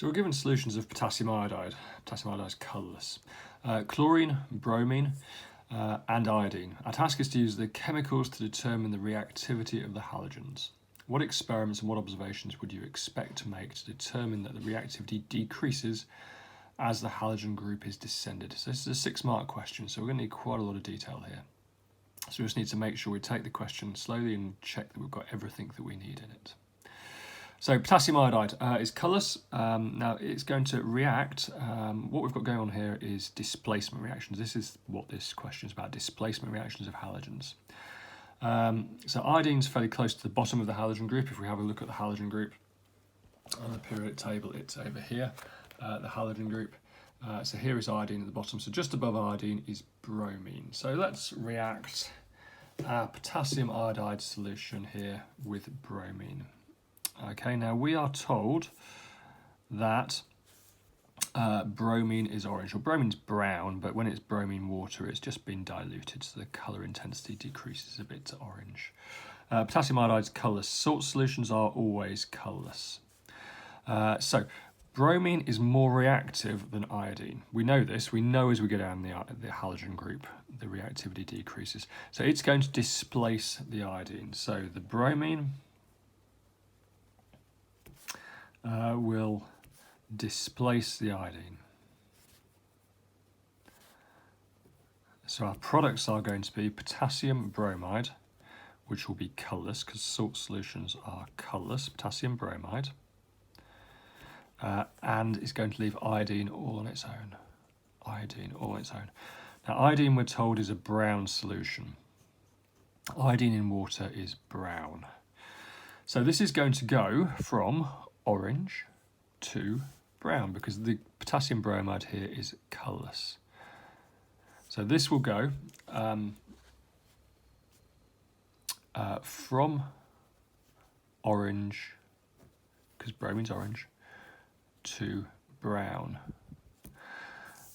So we're given solutions of potassium iodide. Potassium iodide is colourless. Chlorine, bromine, and iodine. Our task is to use the chemicals to determine the reactivity of the halogens. What experiments and what observations would you expect to make to determine that the reactivity decreases as the halogen group is descended? So this is a 6-mark question, so we're going to need quite a lot of detail here. So we just need to make sure we take the question slowly and check that we've got everything that we need in it. So potassium iodide is colourless. Now it's going to react. What we've got going on here is displacement reactions. This is what this question is about, displacement reactions of halogens. So iodine's fairly close to the bottom of the halogen group. If we have a look at the halogen group on the periodic table, it's over here, the halogen group. So here is iodine at the bottom. So just above iodine is bromine. So let's react our potassium iodide solution here with bromine. Okay, now we are told that bromine is orange. Well, bromine's brown, but when it's bromine water, it's just been diluted, so the colour intensity decreases a bit to orange. Potassium iodide is colourless. Salt solutions are always colourless. So bromine is more reactive than iodine. We know this. We know as we go down the halogen group, the reactivity decreases. So it's going to displace the iodine. So the bromine will displace the iodine. So our products are going to be potassium bromide, which will be colourless because salt solutions are colourless, potassium bromide, and it's going to leave iodine all on its own. Iodine all on its own. Now iodine, we're told, is a brown solution. Iodine in water is brown. So this is going to go from orange to brown because the potassium bromide here is colourless. So this will go from orange, because bromine's orange, to brown.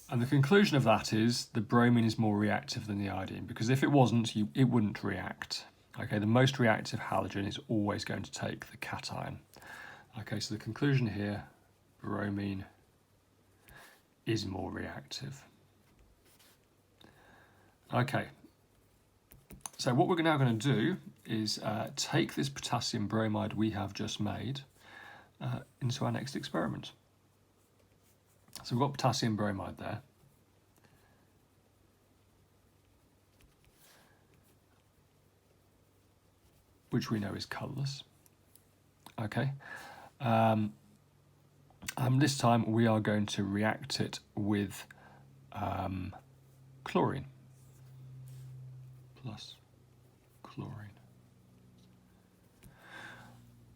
And the conclusion of that is the bromine is more reactive than the iodine, because if it wasn't, it wouldn't react. Okay, the most reactive halogen is always going to take the cation. Okay, so the conclusion here, bromine is more reactive. Okay, so what we're now going to do is take this potassium bromide we have just made into our next experiment. So we've got potassium bromide there. Which we know is colourless. Okay. This time we are going to react it with chlorine plus chlorine.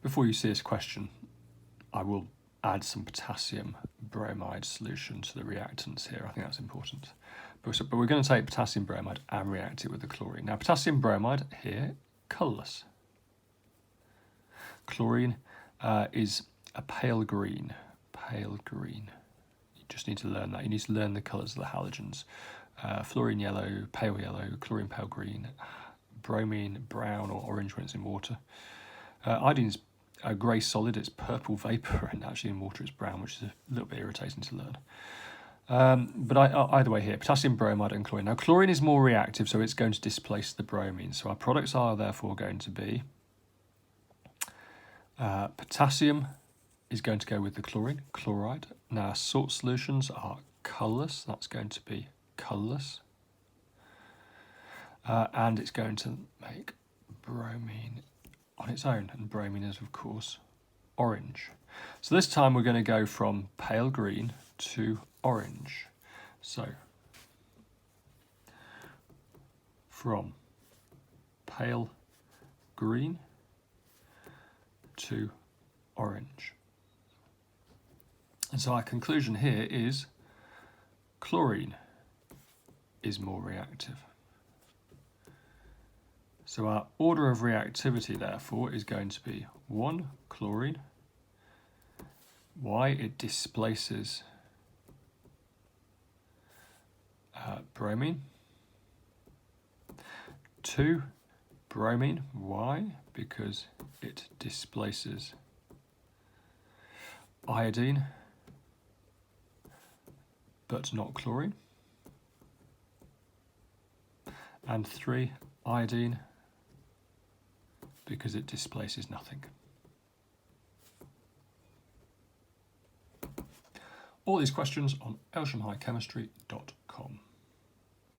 Before you see this question, I will add some potassium bromide solution to the reactants here. I think that's important. But we're going to take potassium bromide and react it with the chlorine. Now potassium bromide here, colourless. Chlorine is a pale green. Pale green. You just need to learn that. You need to learn the colours of the halogens. Fluorine yellow, pale yellow, chlorine pale green, bromine brown or orange when it's in water. Iodine's a grey solid, it's purple vapour, and actually in water it's brown, which is a little bit irritating to learn. But either way here, potassium bromide and chlorine. Now chlorine is more reactive, so it's going to displace the bromine. So our products are therefore going to be potassium is going to go with the chlorine, chloride. Now our salt solutions are colourless, that's going to be colourless. And it's going to make bromine on its own, and bromine is of course orange. So this time we're going to go from pale green to orange. So from pale green to orange. And so our conclusion here is chlorine is more reactive. So our order of reactivity therefore is going to be 1, chlorine. Why? It displaces bromine. 2, bromine. Why? Because it displaces iodine. but not chlorine. And 3, iodine, because it displaces nothing. All these questions on oceanhighchemistry.com.